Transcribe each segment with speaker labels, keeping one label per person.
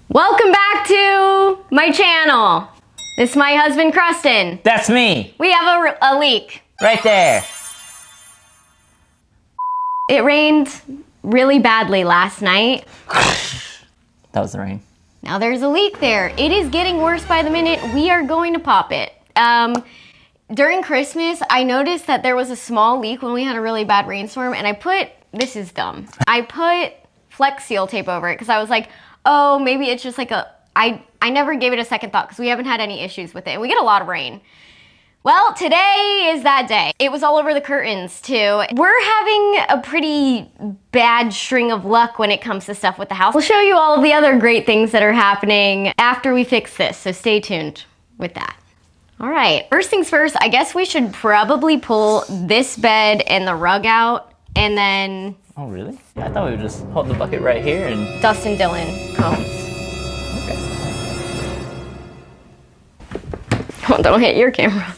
Speaker 1: Welcome back to my channel. This is my husband, Crustin.
Speaker 2: That's me.
Speaker 1: We have a leak.
Speaker 2: Right there.
Speaker 1: It rained really badly last night.
Speaker 2: That was the rain.
Speaker 1: Now there's a leak there. It is getting worse by the minute. We are going to pop it. During Christmas, I noticed that there was a small leak when we had a really bad rainstorm, and this is dumb. I put Flex Seal tape over it because I was like, oh, maybe it's just like I never gave it a second thought because we haven't had any issues with it, and we get a lot of rain. Well, today is that day. It was all over the curtains too. We're having a pretty bad string of luck when it comes to stuff with the house. We'll show you all of the other great things that are happening after we fix this, so stay tuned with that. All right, first things first, I guess we should probably pull this bed and the rug out, and then...
Speaker 2: Oh, really? Yeah, I thought we would just hold the bucket right here and...
Speaker 1: Dustin Dillon combs.
Speaker 2: Okay.
Speaker 1: Oh, don't hit your camera.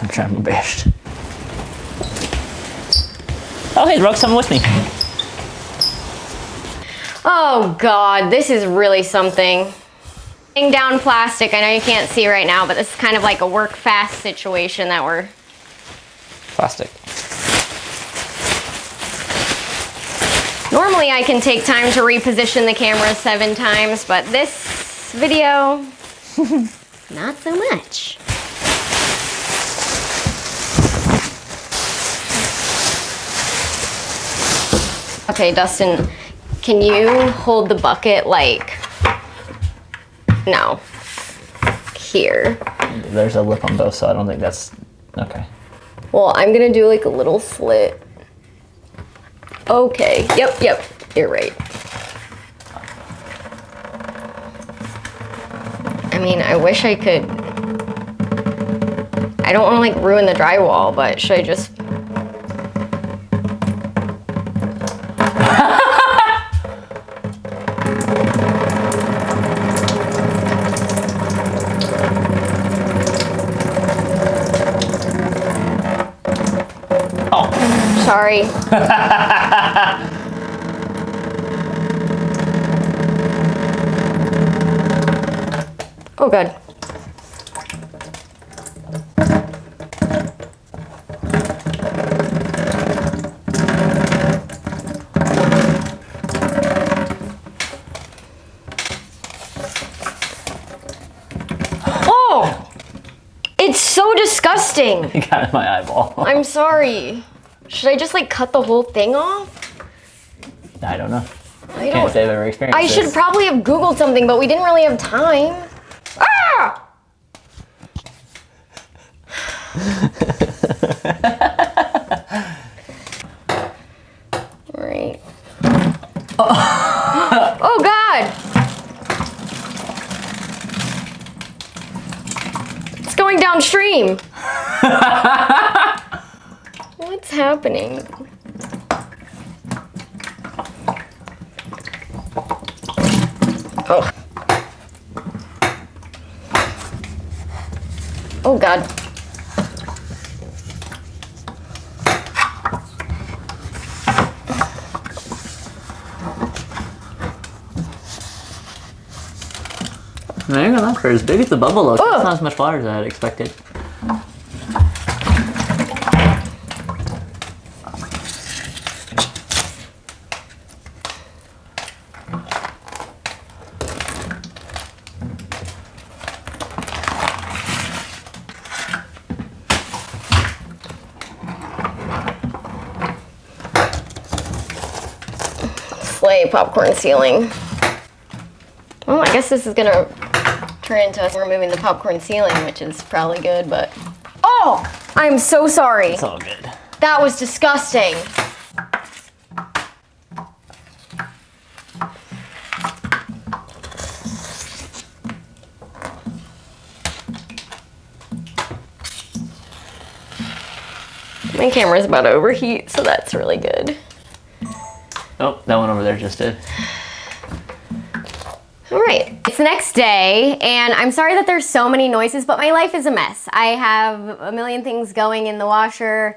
Speaker 2: I'm trying my best. Oh, hey, Rock's coming with me.
Speaker 1: Oh God, this is really something. Laying down plastic, I know you can't see right now, but this is kind of like a work fast situation that we're...
Speaker 2: Plastic.
Speaker 1: Normally I can take time to reposition the camera 7 times, but this video, not so much. Okay, Dustin, can you hold the bucket like, no, here?
Speaker 2: There's a lip on both, so I don't think that's, okay.
Speaker 1: Well, I'm gonna do like a little slit. Okay, yep, you're right. I mean, I wish I could, I don't wanna like ruin the drywall, but should I just... Sorry. Oh, good. Oh! It's so disgusting.
Speaker 2: You got it in my eyeball.
Speaker 1: I'm sorry. Should I just like cut the whole thing off?
Speaker 2: I don't know.
Speaker 1: I
Speaker 2: Can't say I've ever experienced this.
Speaker 1: should probably have Googled something, but we didn't really have time. Ah! All right. Oh God! It's going downstream. What's happening? Oh. Oh God.
Speaker 2: Not even gonna lie, for as big as the bubble looks,
Speaker 1: Oh.
Speaker 2: it's not as much water as I had expected.
Speaker 1: Slay popcorn ceiling. Well, I guess this is gonna turn into us removing the popcorn ceiling, which is probably good, but... Oh! I'm so sorry.
Speaker 2: It's all good.
Speaker 1: That was disgusting. My camera's about to overheat, so that's really good.
Speaker 2: Oh, that one over there just did.
Speaker 1: All right, it's the next day, and I'm sorry that there's so many noises, but my life is a mess. I have a million things going in the washer.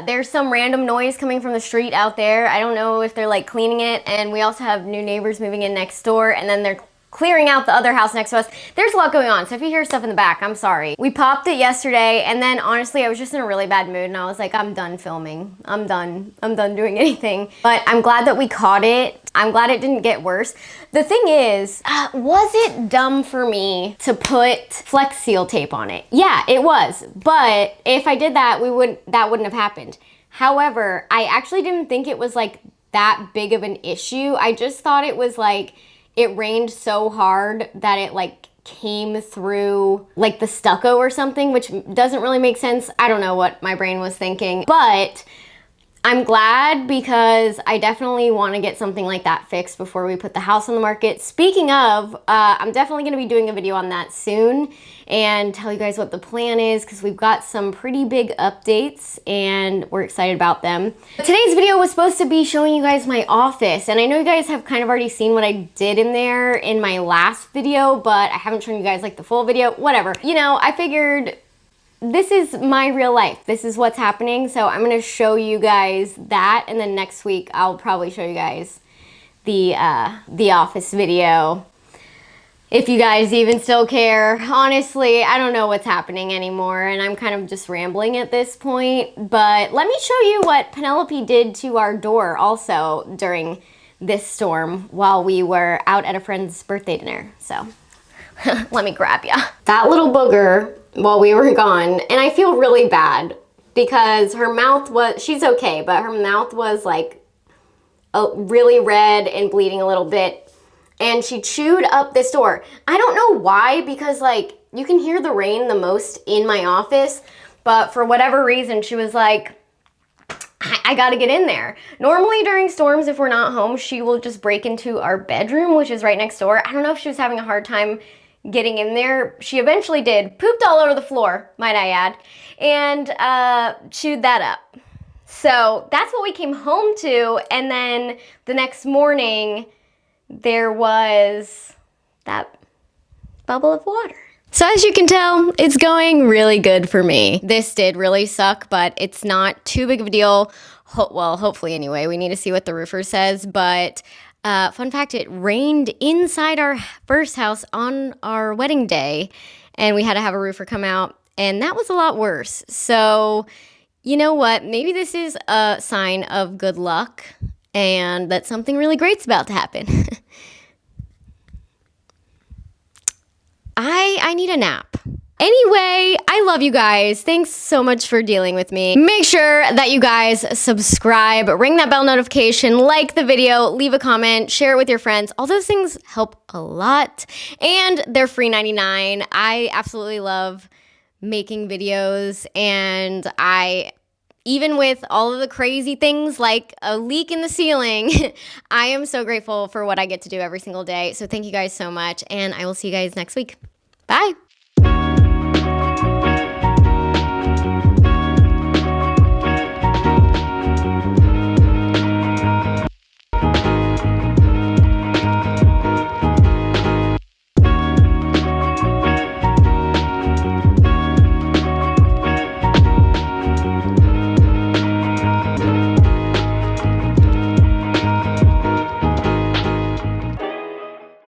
Speaker 1: There's some random noise coming from the street out there. I don't know if they're like cleaning it. And we also have new neighbors moving in next door, and then they're clearing out the other house next to us. There's a lot going on, so if you hear stuff in the back, I'm sorry. We popped it yesterday, and then honestly, I was just in a really bad mood, and I was like, I'm done filming. I'm done doing anything. But I'm glad that we caught it. I'm glad it didn't get worse. The thing is, was it dumb for me to put Flex Seal tape on it? Yeah, it was. But if I did that, that wouldn't have happened. However, I actually didn't think it was like that big of an issue. I just thought it was like, it rained so hard that it like came through like the stucco or something, which doesn't really make sense. I don't know what my brain was thinking, but I'm glad because I definitely want to get something like that fixed before we put the house on the market. Speaking of, I'm definitely going to be doing a video on that soon and tell you guys what the plan is, because we've got some pretty big updates and we're excited about them. Today's video was supposed to be showing you guys my office, and I know you guys have kind of already seen what I did in there in my last video, but I haven't shown you guys like the full video, whatever. You know, I figured this is my real life. This is what's happening. So I'm gonna show you guys that, and then next week I'll probably show you guys the office video. If you guys even still care. Honestly, I don't know what's happening anymore, and I'm kind of just rambling at this point. But let me show you what Penelope did to our door also during this storm while we were out at a friend's birthday dinner. So let me grab ya. That little booger while we were gone, and I feel really bad because her mouth was, she's okay, but her mouth was like really red and bleeding a little bit, and she chewed up this door. I don't know why, because like you can hear the rain the most in my office, but for whatever reason she was like, I gotta get in there. Normally during storms, if we're not home, she will just break into our bedroom, which is right next door. I don't know if she was having a hard time getting in there. She eventually did. Pooped all over the floor, might I add, and chewed that up. So that's what we came home to, and then the next morning there was that bubble of water. So as you can tell, it's going really good for me. This did really suck, but it's not too big of a deal. Well, hopefully anyway. We need to see what the roofer says, but fun fact, it rained inside our first house on our wedding day, and we had to have a roofer come out, and that was a lot worse. So you know what? Maybe this is a sign of good luck and that something really great's about to happen. I need a nap. Anyway, I love you guys. Thanks so much for dealing with me. Make sure that you guys subscribe, ring that bell notification, like the video, leave a comment, share it with your friends. All those things help a lot, and they're free 99. I absolutely love making videos, and even with all of the crazy things like a leak in the ceiling, I am so grateful for what I get to do every single day. So thank you guys so much, and I will see you guys next week. Bye.